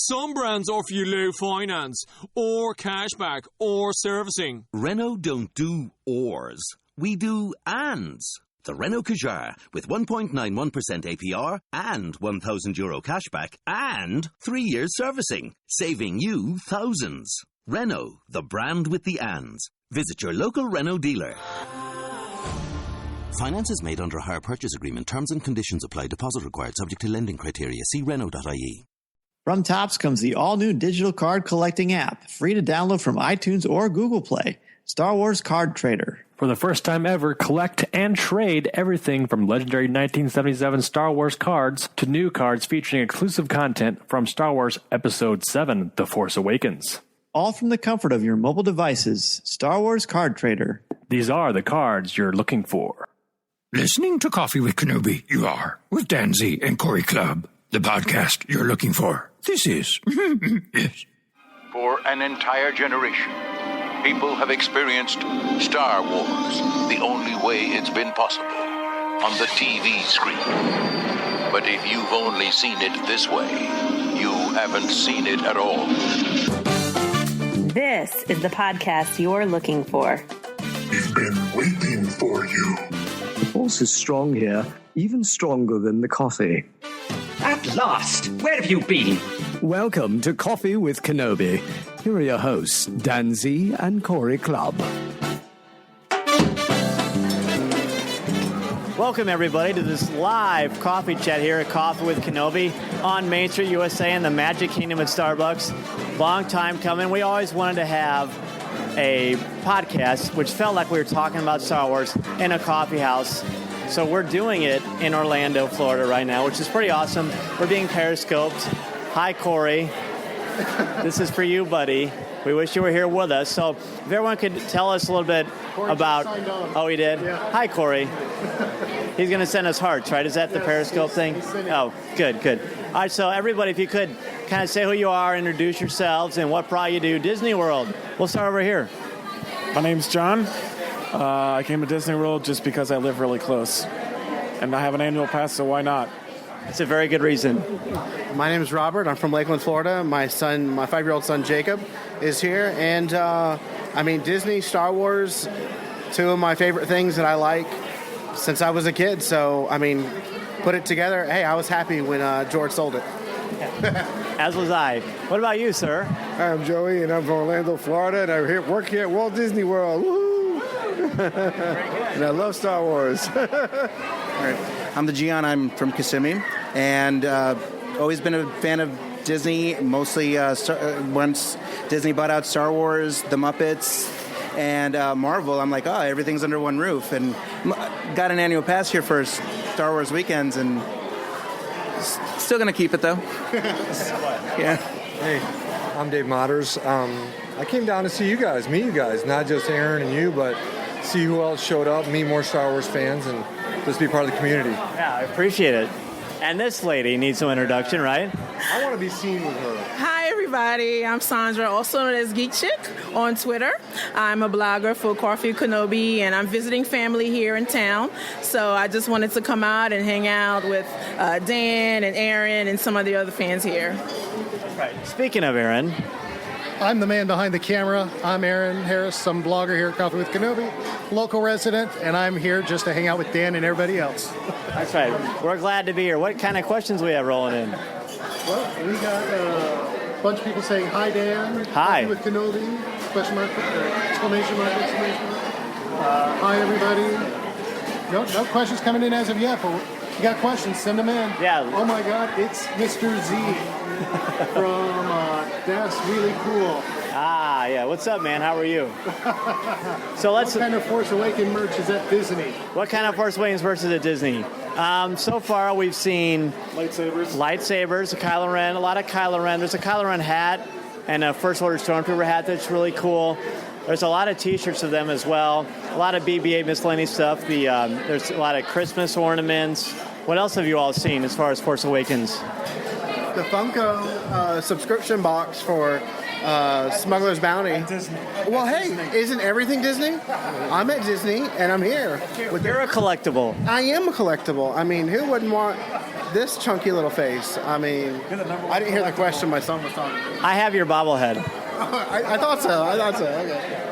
Some brands offer you low finance, or cashback, or servicing. Renault don't do ors. We do ands. The Renault Kadjar with 1.91% APR and €1,000 cashback and 3 years servicing, saving you thousands. Renault, the brand with the ands. Visit your local Renault dealer. Finance is made under a hire purchase agreement. Terms and conditions apply. Deposit required. Subject to lending criteria. See Renault.ie. From Topps comes the all-new digital card collecting app, free to download from iTunes or Google Play. Star Wars Card Trader. For the first time ever, collect and trade everything from legendary 1977 Star Wars cards to new cards featuring exclusive content from Star Wars Episode 7, The Force Awakens. All from the comfort of your mobile devices. Star Wars Card Trader. These are the cards you're looking for. Listening to Coffee with Kenobi, you are, with Dan Z and Corey Clubb, the podcast you're looking for. This is, yes. For an entire generation, people have experienced Star Wars the only way it's been possible, on the TV screen. But if you've only seen it this way, you haven't seen it at all. This is the podcast you're looking for. We've been waiting for you. The force is strong here, even stronger than the coffee. At last! Where have you been? Welcome to Coffee with Kenobi. Here are your hosts, Dan Z and Corey Clubb. Welcome, everybody, to this live coffee chat here at Coffee with Kenobi on Main Street, USA, in the Magic Kingdom at Starbucks. Long time coming. We always wanted to have a podcast which felt like we were talking about Star Wars in a coffee house. So we're doing it in Orlando, Florida right now, which is pretty awesome. We're being periscoped. Hi, Corey. This is for you, buddy. We wish you were here with us. So if everyone could tell us a little bit about... Oh, he did? Yeah. Hi, Corey. He's going to send us hearts, right? Is that the periscope thing? Oh, good, good. All right, so everybody, if you could kind of say who you are, introduce yourselves, and what brought you to Disney World. We'll start over here. My name's John. I came to Disney World just because I live really close. And I have an annual pass, so why not? It's a very good reason. My name is Robert. I'm from Lakeland, Florida. My 5-year-old son, Jacob, is here. And, Disney, Star Wars, two of my favorite things that I like since I was a kid. So, put it together. Hey, I was happy when George sold it. As was I. What about you, sir? Hi, I'm Joey, and I'm from Orlando, Florida, and I work here at Walt Disney World. Woo! And I love Star Wars. All right. I'm the Gian. I'm from Kissimmee, and always been a fan of Disney, mostly once Disney bought out Star Wars, The Muppets, and Marvel. I'm like, oh, everything's under one roof, and got an annual pass here for Star Wars weekends, and still going to keep it, though. Yeah. Hey, I'm Dave Motters. I came down to see you guys, meet you guys, not just Aaron and you, but see who else showed up, meet more Star Wars fans, and just be part of the community. Yeah, I appreciate it. And this lady needs some introduction, right? I want to be seen with her. Hi, everybody. I'm Sandra, also known as Geek Chick on Twitter. I'm a blogger for Coffee with Kenobi, and I'm visiting family here in town. So I just wanted to come out and hang out with Dan and Aaron and some of the other fans here. Right. Speaking of Aaron... I'm the man behind the camera. I'm Aaron Harris. I'm a blogger here at Coffee with Kenobi, local resident, and I'm here just to hang out with Dan and everybody else. That's right. We're glad to be here. What kind of questions we have rolling in? Well, we got a bunch of people saying, hi, Dan. Hi. Coffee with Kenobi, question mark, exclamation mark, exclamation mark. Hi, everybody. No questions coming in as of yet, but you got questions, send them in. Yeah. Oh, my God, it's Mr. Z. From That's Really Cool. Ah, yeah. What's up, man? How are you? So what kind of Force Awakens merch is at Disney? What kind of Force Awakens merch is at Disney? So far, we've seen lightsabers, a Kylo Ren, a lot of Kylo Ren. There's a Kylo Ren hat and a First Order Stormtrooper hat that's really cool. There's a lot of T-shirts of them as well. A lot of BB-8 miscellaneous stuff. There's a lot of Christmas ornaments. What else have you all seen as far as Force Awakens? The Funko subscription box for Smuggler's Bounty. Disney. Well, hey, isn't everything Disney? I'm at Disney, and I'm here. You're a collectible. I am a collectible. Who wouldn't want this chunky little face. I mean, I didn't hear the question. My son was talking. I have your bobblehead. I thought so. Okay.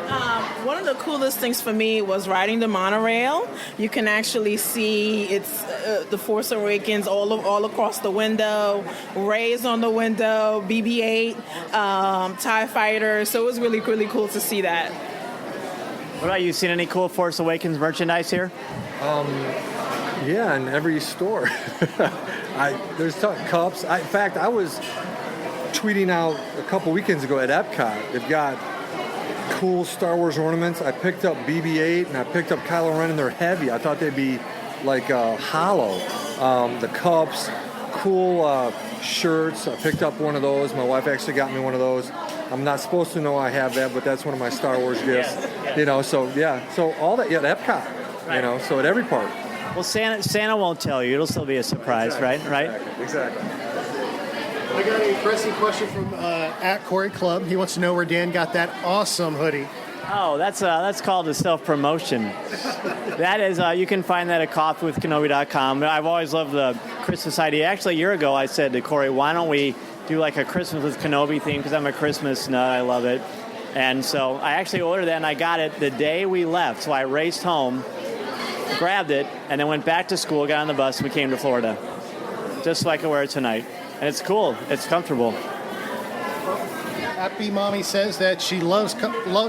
One of the coolest things for me was riding the monorail. You can actually see it's the Force Awakens all across the window, Rey's on the window, BB-8, TIE Fighter. So it was really, really cool to see that. What about you? Seen any cool Force Awakens merchandise here? Yeah, in every store. There's cups. In fact, I was tweeting out a couple weekends ago at Epcot. They've got cool Star Wars ornaments. I picked up BB-8 and I picked up Kylo Ren, and they're heavy. I thought they'd be like hollow. The cups, cool shirts. I picked up one of those. My wife actually got me one of those. I'm not supposed to know I have that, but that's one of my Star Wars gifts. Yeah. You know, so yeah. So all that, at Epcot. Right. You know, so at every park. Well, Santa won't tell you. It'll still be a surprise, exactly. Right? Exactly. I got a pressing question from at Corey Club. He wants to know where Dan got that awesome hoodie. Oh, that's called a self-promotion. That is, you can find that at coffeewithkenobi.com. I've always loved the Christmas idea. Actually, a year ago, I said to Corey, why don't we do like a Christmas with Kenobi theme, because I'm a Christmas nut. I love it. And so I actually ordered that, and I got it the day we left. So I raced home, grabbed it, and then went back to school, got on the bus, and we came to Florida. Just so I could wear it tonight. And it's cool. It's comfortable. Happy Mommy says that she loves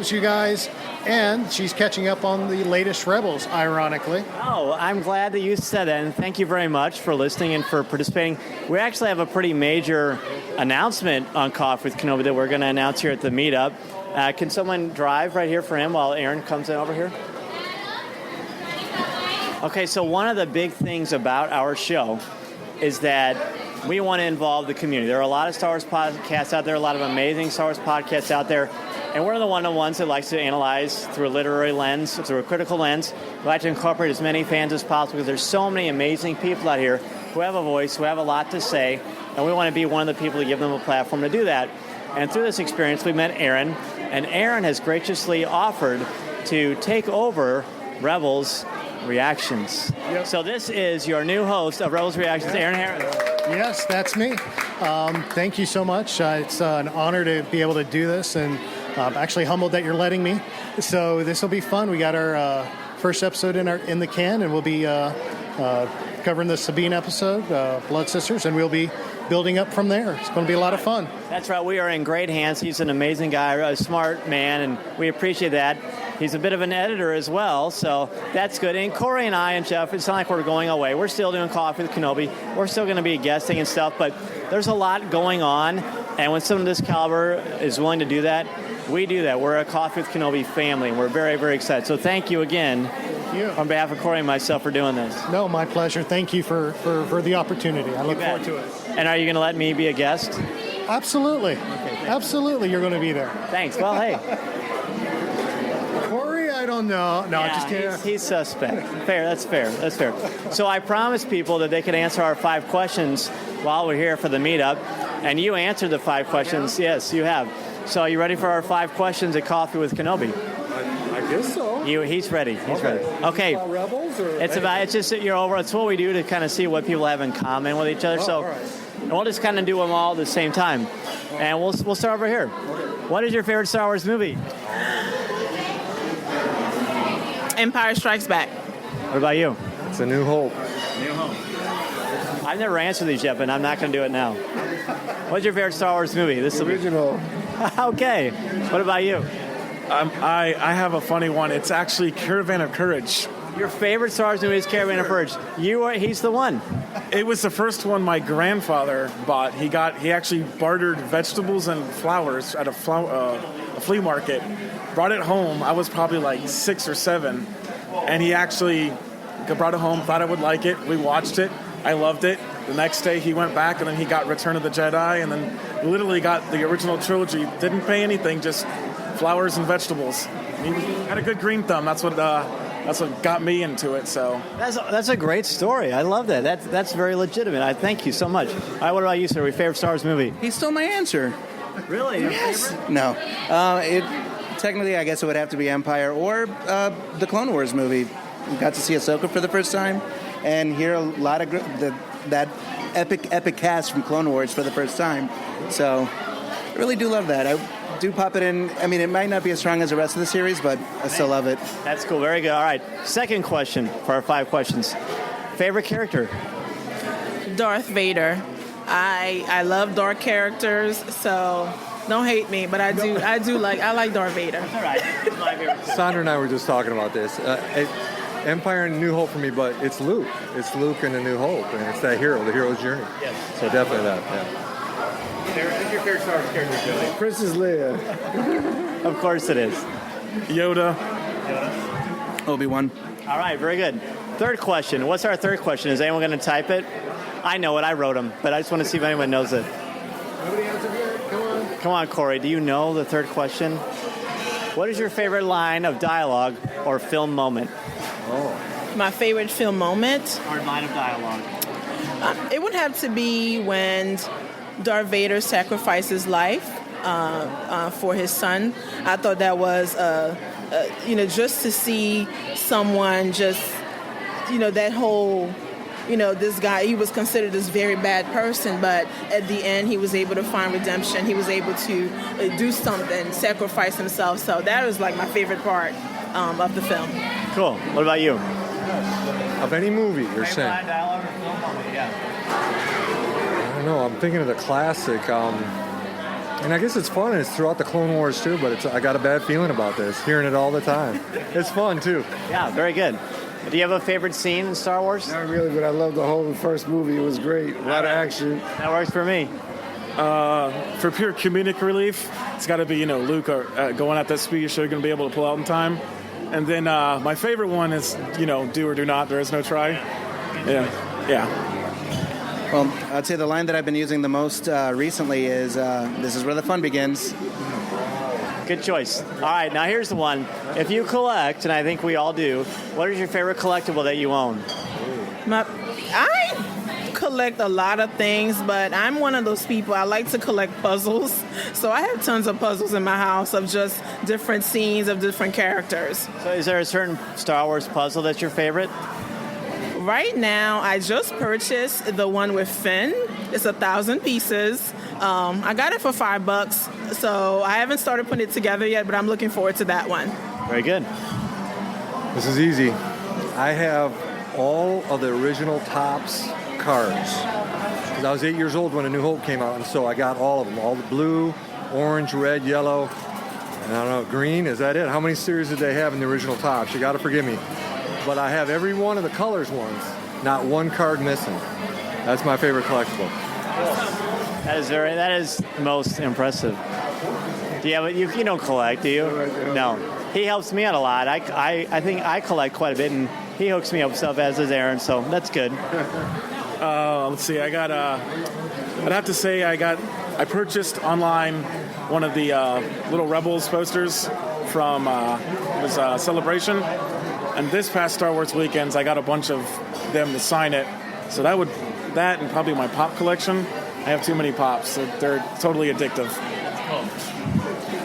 you guys, and she's catching up on the latest Rebels, ironically. Oh, I'm glad that you said that, and thank you very much for listening and for participating. We actually have a pretty major announcement on Coffee with Kenobi that we're going to announce here at the meetup. Can someone drive right here for him while Aaron comes in over here? Okay, so one of the big things about our show is that we want to involve the community. There are a lot of Star Wars podcasts out there, a lot of amazing Star Wars podcasts out there, and we're the ones that likes to analyze through a literary lens, through a critical lens. We like to incorporate as many fans as possible because there's so many amazing people out here who have a voice, who have a lot to say, and we want to be one of the people to give them a platform to do that. And through this experience, we met Aaron, and Aaron has graciously offered to take over Rebels Reactions. Yep. So this is your new host of Rebels Reactions, Aaron Harris. Yes, that's me. Thank you so much. It's an honor to be able to do this, and I'm actually humbled that you're letting me. So this will be fun. We got our first episode in the can, and we'll be covering the Sabine episode, Blood Sisters, and we'll be building up from there. It's going to be a lot of fun. That's right. We are in great hands. He's an amazing guy, a smart man, and we appreciate that. He's a bit of an editor as well, so that's good. And Corey and I and Jeff, it's not like we're going away. We're still doing Coffee with Kenobi. We're still going to be guesting and stuff, but there's a lot going on, and when someone of this caliber is willing to do that, we do that. We're a Coffee with Kenobi family, and we're very, very excited. So thank you again on behalf of Corey and myself for doing this. No, my pleasure. Thank you for the opportunity. I look forward to it. And are you going to let me be a guest? Absolutely. Okay, absolutely, you're going to be there. Thanks. Well, hey. Corey, I don't know. No, yeah, just kidding. He's suspect. Fair. That's fair. So I promised people that they could answer our 5 questions while we're here for the meetup, and you answered the 5 questions. Yes, you have. So are you ready for our 5 questions at Coffee with Kenobi? I guess so. He's ready. He's ready. Okay. About Rebels, or it's just you're over. It's what we do to kind of see what people have in common with each other. So and we'll just kind of do them all at the same time, and we'll start over here. Okay. What is your favorite Star Wars movie? Empire Strikes Back. What about you? It's A New Hope. New Hope. I've never answered these yet, but I'm not going to do it now. What's your favorite Star Wars movie? The original. Okay. What about you? I have a funny one. It's actually Caravan of Courage. Your favorite Star Wars movie is Caravan of Courage. He's the one. It was the first one my grandfather bought. He actually bartered vegetables and flowers at a flea market. Brought it home. I was probably like 6 or 7, and he actually brought it home. Thought I would like it. We watched it. I loved it. The next day he went back, and then he got Return of the Jedi, and then literally got the original trilogy. Didn't pay anything, just flowers and vegetables. He had a good green thumb. That's what got me into it. So that's a great story. I love that. That's very legitimate. I thank you so much. All right, what about you, sir? Your favorite Star Wars movie? He stole my answer. Really? Yes. No. Technically, I guess it would have to be Empire or the Clone Wars movie. We got to see Ahsoka for the first time and hear a lot of that epic cast from Clone Wars for the first time. So I really do love that. I do pop it in. I mean, it might not be as strong as the rest of the series, but I still love it. That's cool. Very good. All right. Second question for our 5 questions. Favorite character? Darth Vader. I love dark characters, so don't hate me, but I like Darth Vader. All right. It's my favorite too. Sandra and I were just talking about this. Empire and New Hope for me, but it's Luke. It's Luke and the New Hope, and it's that hero, the hero's journey. Yes. So definitely that, yeah. Who's your favorite Star Wars character, Joey? Princess Leia. Of course it is. Yoda. Obi-Wan. All right, very good. Third question. What's our third question? Is anyone going to type it? I know it. I wrote them, but I just want to see if anyone knows it. Nobody answered yet? Come on. Come on, Corey. Do you know the third question? What is your favorite line of dialogue or film moment? My favorite film moment? Or line of dialogue? It would have to be when Darth Vader sacrificed his life for his son. I thought that was, just to see someone just, that whole, this guy, he was considered this very bad person, but at the end he was able to find redemption. He was able to do something, sacrifice himself. So that was like my favorite part of the film. Cool. What about you? Of any movie, you're Favorite saying? line of dialogue or film moment? Yeah. I don't know. I'm thinking of the classic. And I guess it's fun. And it's throughout the Clone Wars too. But I got a bad feeling about this. Hearing it all the time. It's fun too. Yeah, very good. Do you have a favorite scene in Star Wars? Not really, but I love the whole first movie. It was great. A lot of action. That works for me. For pure comedic relief, it's got to be, Luke going at that speed so you're going to be able to pull out in time. And then my favorite one is, do or do not. There is no try. Yeah. Well, I'd say the line that I've been using the most recently is, this is where the fun begins. Good choice. All right, now here's the one. If you collect, and I think we all do, what is your favorite collectible that you own? I collect a lot of things, but I'm one of those people. I like to collect puzzles. So I have tons of puzzles in my house of just different scenes of different characters. So is there a certain Star Wars puzzle that's your favorite? Right now, I just purchased the one with Finn. It's 1,000 pieces. I got it for $5, so I haven't started putting it together yet, but I'm looking forward to that one. Very good. This is easy. I have all of the original Topps cards. Because I was 8 years old when A New Hope came out, and so I got all of them. All the blue, orange, red, yellow, and I don't know, green. Is that it? How many series did they have in the original Topps? You got to forgive me. But I have every one of the colors ones. Not one card missing. That's my favorite collectible. That is most impressive. Do you have you don't collect, do you? No. He helps me out a lot. I think I collect quite a bit, and he hooks me up stuff, as does Aaron, so that's good. Let's see. I'd have to say I purchased online one of the Little Rebels posters from Celebration. And this past Star Wars weekends, I got a bunch of them to sign it. So that and probably my pop collection. I have too many pops. So they're totally addictive.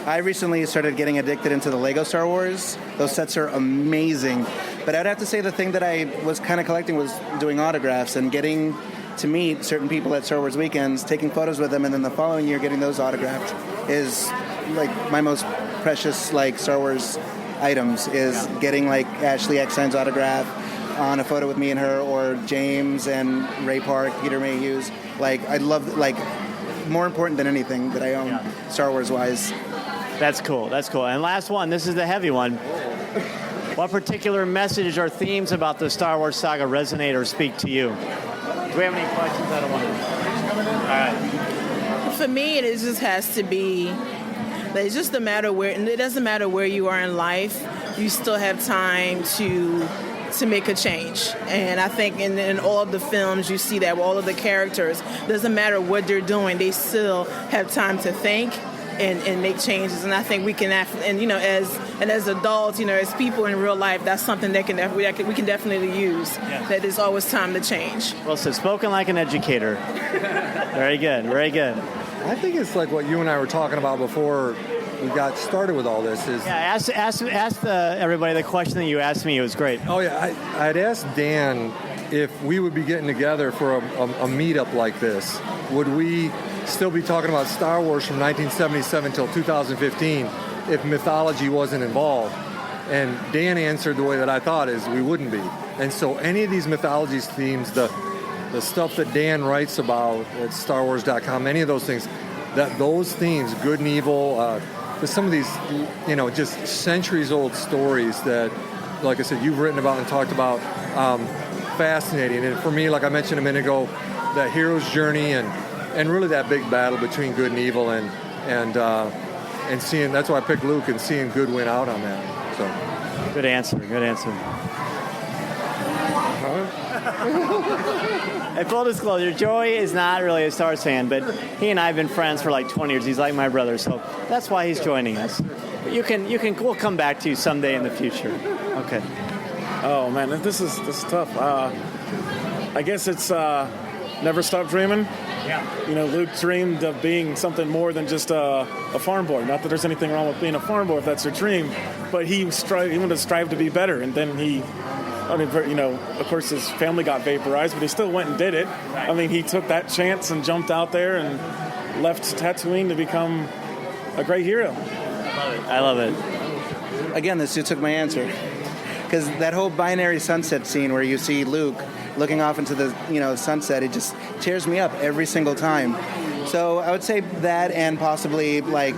I recently started getting addicted into the Lego Star Wars. Those sets are amazing. But I'd have to say the thing that I was kind of collecting was doing autographs and getting to meet certain people at Star Wars weekends, taking photos with them, and then the following year getting those autographed is like my most precious Star Wars items is getting Ashley Eckstein's autograph on a photo with me and her, or James and Ray Park, Peter Mayhew's. I love more important than anything that I own Star Wars wise. That's cool. And last one, this is the heavy one. What particular messages or themes about the Star Wars saga resonate or speak to you? Do we have any questions? I don't want to. All right. For me, it just has to be. It's just a matter where, and it doesn't matter where you are in life, you still have time to make a change. And I think in all of the films, you see that with all of the characters, doesn't matter what they're doing, they still have time to think and make changes. And I think we can, as adults, as people in real life, that's something that we can definitely use. Yeah. That there's always time to change. Well, so spoken like an educator. Very good. I think it's like what you and I were talking about before we got started with all this. Ask everybody the question that you asked me. It was great. Oh yeah, I'd asked Dan if we would be getting together for a meetup like this, would we still be talking about Star Wars from 1977 till 2015 if mythology wasn't involved? And Dan answered the way that I thought is we wouldn't be. And so any of these mythology themes, the stuff that Dan writes about at StarWars.com, any of those things, that those themes, good and evil, some of these, just centuries-old stories that, like I said, you've written about and talked about, fascinating. And for me, like I mentioned a minute ago, that hero's journey and really that big battle between good and evil and seeing, that's why I picked Luke, and seeing good win out on that. So good answer. And full disclosure, Joey is not really a Star Wars fan, but he and I have been friends for like 20 years. He's like my brother, so that's why he's joining us. But we'll come back to you someday in the future. Okay. Oh man, this is tough. I guess it's never stop dreaming. Yeah. Luke dreamed of being something more than just a farm boy. Not that there's anything wrong with being a farm boy if that's your dream, but he wanted to strive to be better, and then of course his family got vaporized, but he still went and did it. Right. I mean, he took that chance and jumped out there and left Tatooine to become a great hero. I love it. Again, this just took my answer. Because that whole binary sunset scene where you see Luke looking off into the sunset, it just tears me up every single time. So I would say that, and possibly like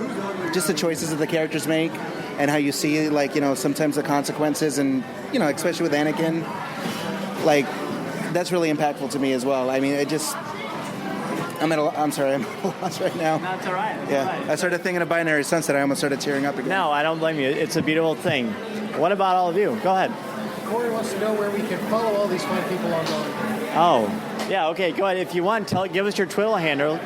just the choices that the characters make and how you see sometimes the consequences, and especially with Anakin, like that's really impactful to me as well. I mean, I'm sorry, I'm at a loss right now. No, it's all right. I started thinking of binary sunset. I almost started tearing up again. No, I don't blame you. It's a beautiful thing. What about all of you? Go ahead. Corey wants to know where we can follow all these fine people online. Oh, yeah, okay, go ahead. If you want, give us your Twitter handle,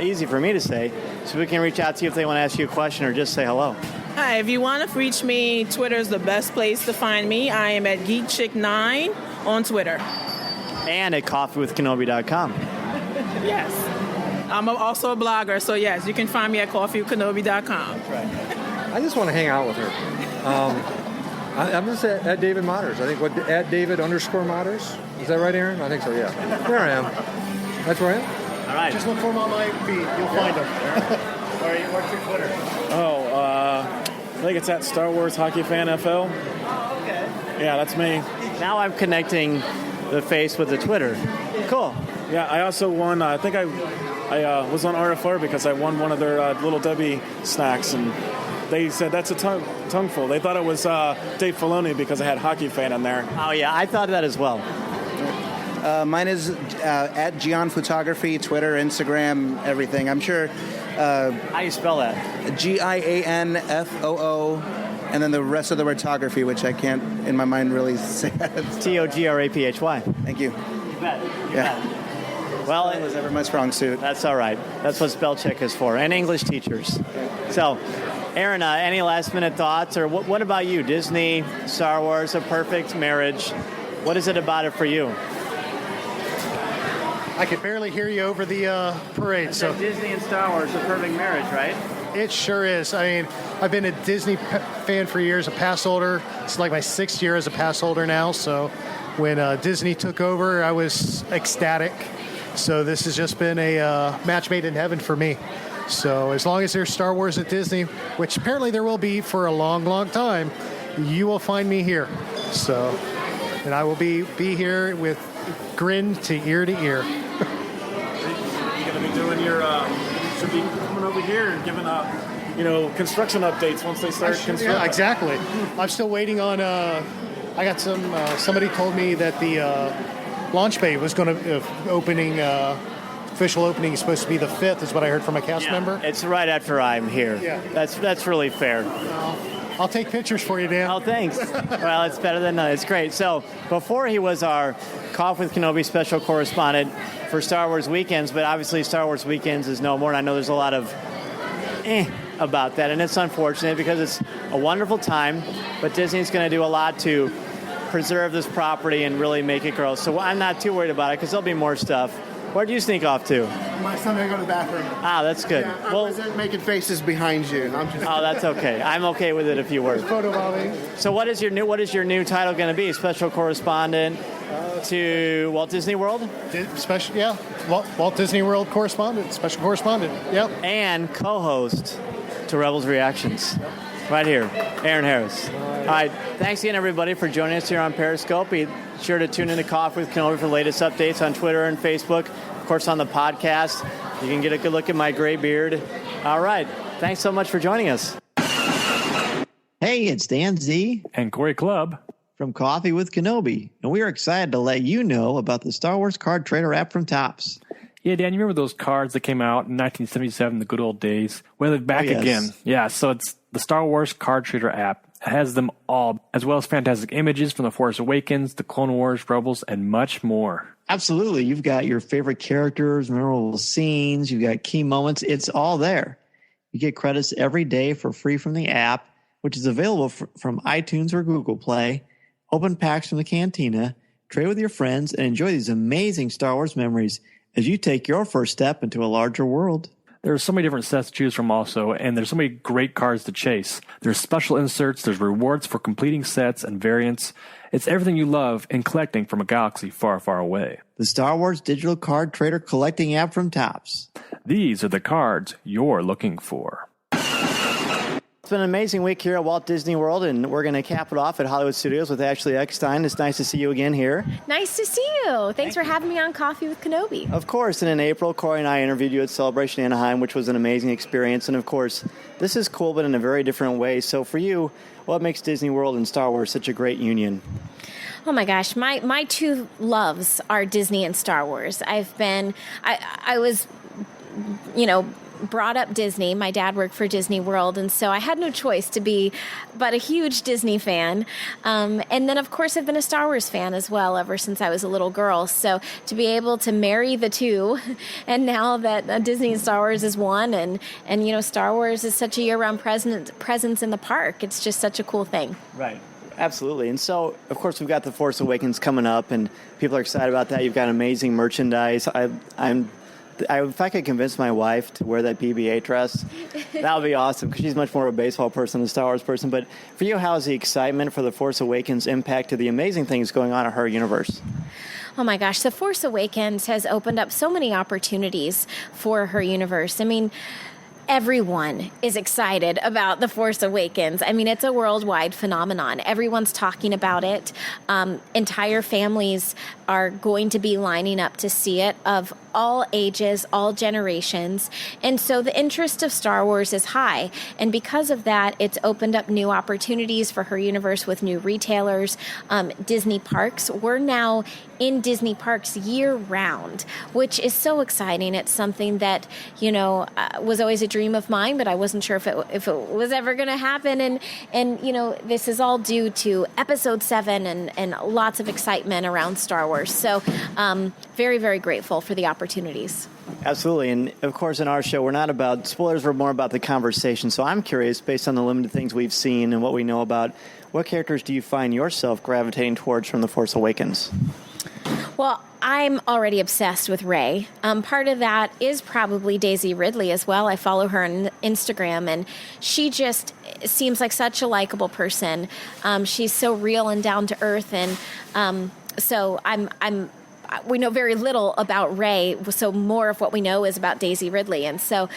easy for me to say, so we can reach out to you if they want to ask you a question or just say hello. Hi, if you want to reach me, Twitter is the best place to find me. I am at GeekChick9 on Twitter. And at coffeewithkenobi.com. Yes. I'm also a blogger, so yes, you can find me at coffeewithkenobi.com. That's right. I just want to hang out with her. I'm going to say at David Motters. I think at David_Motters. Is that right, Aaron? I think so, yeah. There I am. That's where I am. All right. Just look for him on my feed. You'll find him. What's your Twitter? I think it's at Star Wars Hockey Fan FL. Oh, okay. Yeah, that's me. Now I'm connecting the face with the Twitter. Cool. Yeah, I also won, I think I was on RFR because I won one of their Little Debbie snacks, and they said that's a tongueful. They thought it was Dave Filoni because I had Hockey Fan in there. Oh, yeah, I thought that as well. Mine is at Gian Photography, Twitter, Instagram, everything. I'm sure. How do you spell that? GIANFOO, and then the rest of the photography, which I can't, in my mind, really say. TOGRAPHY. Thank you. You bet. You bet. Well, it was ever my strong suit. That's all right. That's what spell check is for, and English teachers. So, Aaron, any last-minute thoughts, or what about you? Disney, Star Wars, a perfect marriage. What is it about it for you? I could barely hear you over the parade. So Disney and Star Wars, a perfect marriage, right? It sure is. I mean, I've been a Disney fan for years, a pass holder. It's like my 6th year as a pass holder now. So when Disney took over, I was ecstatic. So this has just been a match made in heaven for me. So as long as there's Star Wars at Disney, which apparently there will be for a long, long time, you will find me here. So, and I will be here with grin to ear. You're going to be doing your, should be coming over here and giving construction updates once they start construction. Yeah, exactly. I'm still waiting on, I got somebody told me that the launch bay was going to official opening is supposed to be the 5th, is what I heard from a cast member. It's right after I'm here. Yeah. That's really fair. I'll take pictures for you, Dan. Oh, thanks. Well, it's better than none. It's great. So before he was our Coffee with Kenobi special correspondent for Star Wars Weekends, but obviously Star Wars Weekends is no more, and I know there's a lot of about that, and it's unfortunate because it's a wonderful time, but Disney's going to do a lot to preserve this property and really make it grow. So I'm not too worried about it because there'll be more stuff. Where do you sneak off to? My son may go to the bathroom. Ah, that's good. Yeah, I wasn't making faces behind you. Oh, that's okay. I'm okay with it if you were. Photo volley. So what is your new title going to be? Special correspondent? to Walt Disney World. Walt Disney World correspondent, special correspondent. Yep. And co-host to Rebels Reactions. Right here, Aaron Harris. All right, thanks again, everybody, for joining us here on Periscope. Be sure to tune in to Coffee with Kenobi for the latest updates on Twitter and Facebook. Of course, on the podcast, you can get a good look at my gray beard. All right, thanks so much for joining us. Hey, it's Dan Z. And Corey Clubb. From Coffee with Kenobi. And we are excited to let you know about the Star Wars card trader app from Topps. Yeah, Dan, you remember those cards that came out in 1977, the good old days? Well, they're back again. Yeah, so it's the Star Wars card trader app. It has them all, as well as fantastic images from The Force Awakens, The Clone Wars, Rebels, and much more. Absolutely. You've got your favorite characters, memorable scenes, you've got key moments. It's all there. You get credits every day for free from the app, which is available from iTunes or Google Play. Open packs from the cantina, trade with your friends, and enjoy these amazing Star Wars memories as you take your first step into a larger world. There's so many different sets to choose from also, and there's so many great cards to chase. There's special inserts, there's rewards for completing sets and variants. It's everything you love in collecting from a galaxy far, far away. The Star Wars digital card trader collecting app from Topps. These are the cards you're looking for. It's been an amazing week here at Walt Disney World, and we're going to cap it off at Hollywood Studios with Ashley Eckstein. It's nice to see you again here. Nice to see you. Thanks for having me on Coffee with Kenobi. Of course, and in April, Corey and I interviewed you at Celebration Anaheim, which was an amazing experience. And of course, this is cool, but in a very different way. So for you, what makes Disney World and Star Wars such a great union? Oh my gosh, my two loves are Disney and Star Wars. I was, brought up Disney. My dad worked for Disney World, and so I had no choice to be but a huge Disney fan. And then, of course, I've been a Star Wars fan as well ever since I was a little girl. So to be able to marry the two, and now that Disney and Star Wars is one, and Star Wars is such a year-round presence in the park, it's just such a cool thing. Right. Absolutely. And so, of course, we've got The Force Awakens coming up, and people are excited about that. You've got amazing merchandise. If I could convince my wife to wear that BB-8 dress, that would be awesome, because she's much more of a baseball person than a Star Wars person. But for you, how has the excitement for The Force Awakens impacted the amazing things going on in her universe? Oh my gosh, The Force Awakens has opened up so many opportunities for her universe. I mean, everyone is excited about The Force Awakens. I mean, it's a worldwide phenomenon. Everyone's talking about it. Entire families are going to be lining up to see it, of all ages, all generations. And so the interest of Star Wars is high. And because of that, it's opened up new opportunities for her universe with new retailers, Disney parks. We're now in Disney parks year round, which is so exciting. It's something that, was always a dream of mine, but I wasn't sure if it was ever going to happen. And this is all due to Episode 7 and lots of excitement around Star Wars. So very, very grateful for the opportunities. Absolutely. And, of course, in our show, we're not about spoilers. We're more about the conversation. So I'm curious, based on the limited things we've seen and what we know about, what characters do you find yourself gravitating towards from The Force Awakens? Well, I'm already obsessed with Rey. Part of that is probably Daisy Ridley as well. I follow her on Instagram, and she just seems like such a likable person. She's so real and down to earth, and so we know very little about Rey, so more of what we know is about Daisy Ridley. And so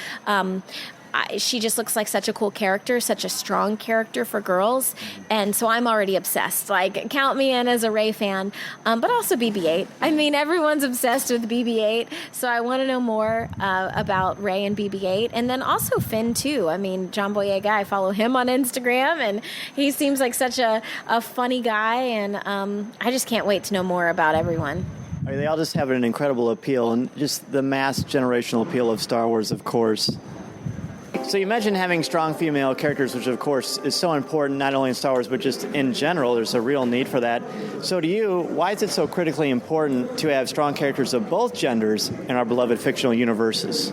she just looks like such a cool character, such a strong character for girls. And so I'm already obsessed. Like, count me in as a Rey fan, but also BB-8. I mean, everyone's obsessed with BB-8. So I want to know more about Rey and BB-8. And then also Finn, too. I mean, John Boyega, I follow him on Instagram, and he seems like such a funny guy. And I just can't wait to know more about everyone. I mean, they all just have an incredible appeal, and just the mass generational appeal of Star Wars, of course. So you mentioned having strong female characters, which, of course, is so important, not only in Star Wars, but just in general. There's a real need for that. So to you, why is it so critically important to have strong characters of both genders in our beloved fictional universes?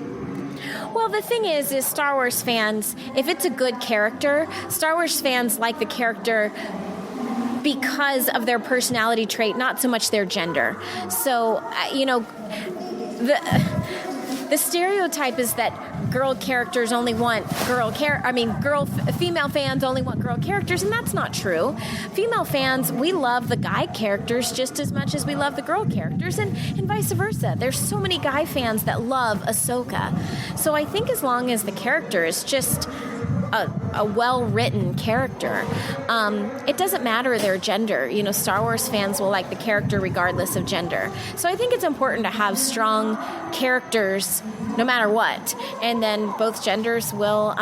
Well, the thing is Star Wars fans, if it's a good character, Star Wars fans like the character because of their personality trait, not so much their gender. So, the the stereotype is that girl characters only want female fans only want girl characters, and that's not true. Female fans, we love the guy characters just as much as we love the girl characters, and vice versa. There's so many guy fans that love Ahsoka. So I think as long as the character is just a well-written character, it doesn't matter their gender. You know, Star Wars fans will like the character regardless of gender. So I think it's important to have strong characters no matter what, and then both genders will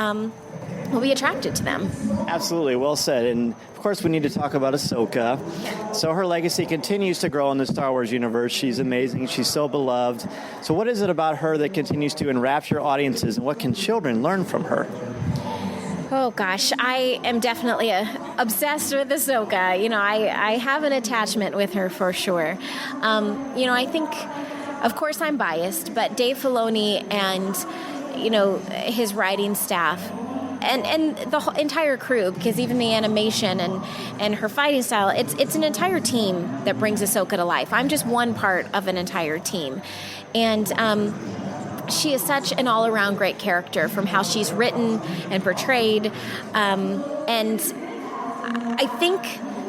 be attracted to them. Absolutely, well said. And of course we need to talk about Ahsoka. So her legacy continues to grow in the Star Wars universe. She's amazing. She's so beloved. So what is it about her that continues to enrapture audiences, and what can children learn from her? Oh, gosh, I am definitely obsessed with Ahsoka. You know, I have an attachment with her for sure. You know, I think, of course, I'm biased, but Dave Filoni and, you know, his writing staff and the whole entire crew, because even the animation and her fighting style, it's an entire team that brings Ahsoka to life. I'm just one part of an entire team. And she is such an all-around great character, from how she's written and portrayed. And I think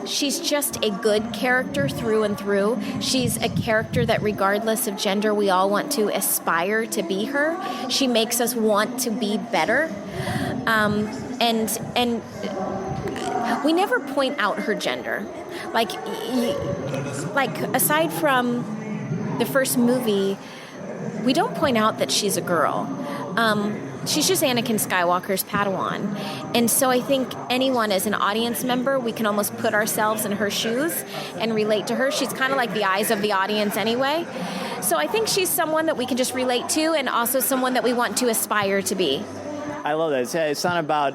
she's just a good character through and through. She's a character that, regardless of gender, we all want to aspire to be her. She makes us want to be better. And we never point out her gender. Like aside from the first movie, we don't point out that she's a girl. She's just Anakin Skywalker's Padawan. And so I think anyone as an audience member, we can almost put ourselves in her shoes and relate to her. She's kind of like the eyes of the audience anyway. So I think she's someone that we can just relate to, and also someone that we want to aspire to be. I love that. It's not about...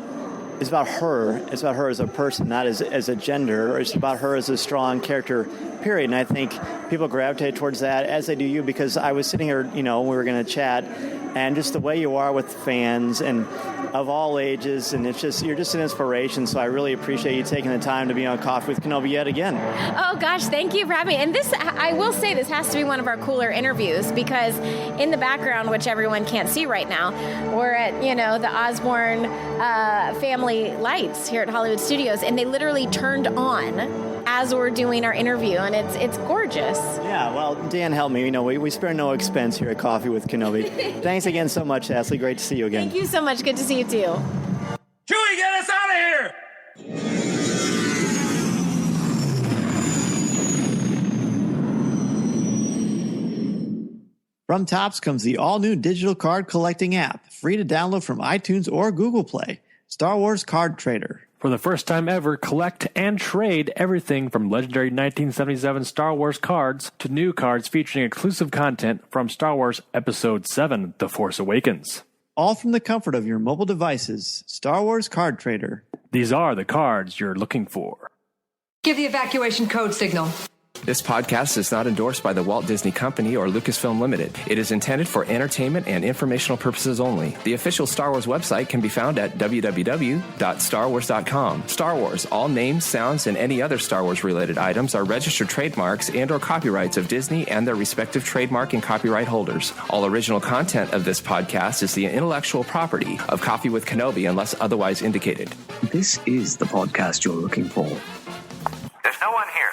It's about her. It's about her as a person, not as a gender. Or it's about her as a strong character, period. And I think people gravitate towards that, as they do you, because I was sitting here, you know, we were going to chat, and just the way you are with fans and of all ages, and it's just, you're just an inspiration. So I really appreciate you taking the time to be on Coffee with Kenobi yet again. Oh gosh, thank you for having me. And this, I will say, this has to be one of our cooler interviews, because in the background, which everyone can't see right now, we're at, you know, the Osborne family lights here at Hollywood Studios, and they literally turned on as we're doing our interview, and it's gorgeous. Yeah, well, Dan helped me. You know, we spare no expense here at Coffee with Kenobi. Thanks again so much, Ashley. Great to see you again. Thank you so much. Good to see you too. Chewie, get us out of here! From Topps comes the all-new digital card collecting app, free to download from iTunes or Google Play. Star Wars Card Trader. For the first time ever, collect and trade everything from legendary 1977 Star Wars cards to new cards featuring exclusive content from Star Wars Episode 7, The Force Awakens. All from the comfort of your mobile devices. Star Wars Card Trader. These are the cards you're looking for. Give the evacuation code signal. This podcast is not endorsed by the Walt Disney Company or Lucasfilm Limited. It is intended for entertainment and informational purposes only. The official Star Wars website can be found at www.starwars.com. Star Wars, all names, sounds, and any other Star Wars-related items are registered trademarks and or copyrights of Disney and their respective trademark and copyright holders. All original content of this podcast is the intellectual property of Coffee with Kenobi unless otherwise indicated. This is the podcast you're looking for. There's no one here.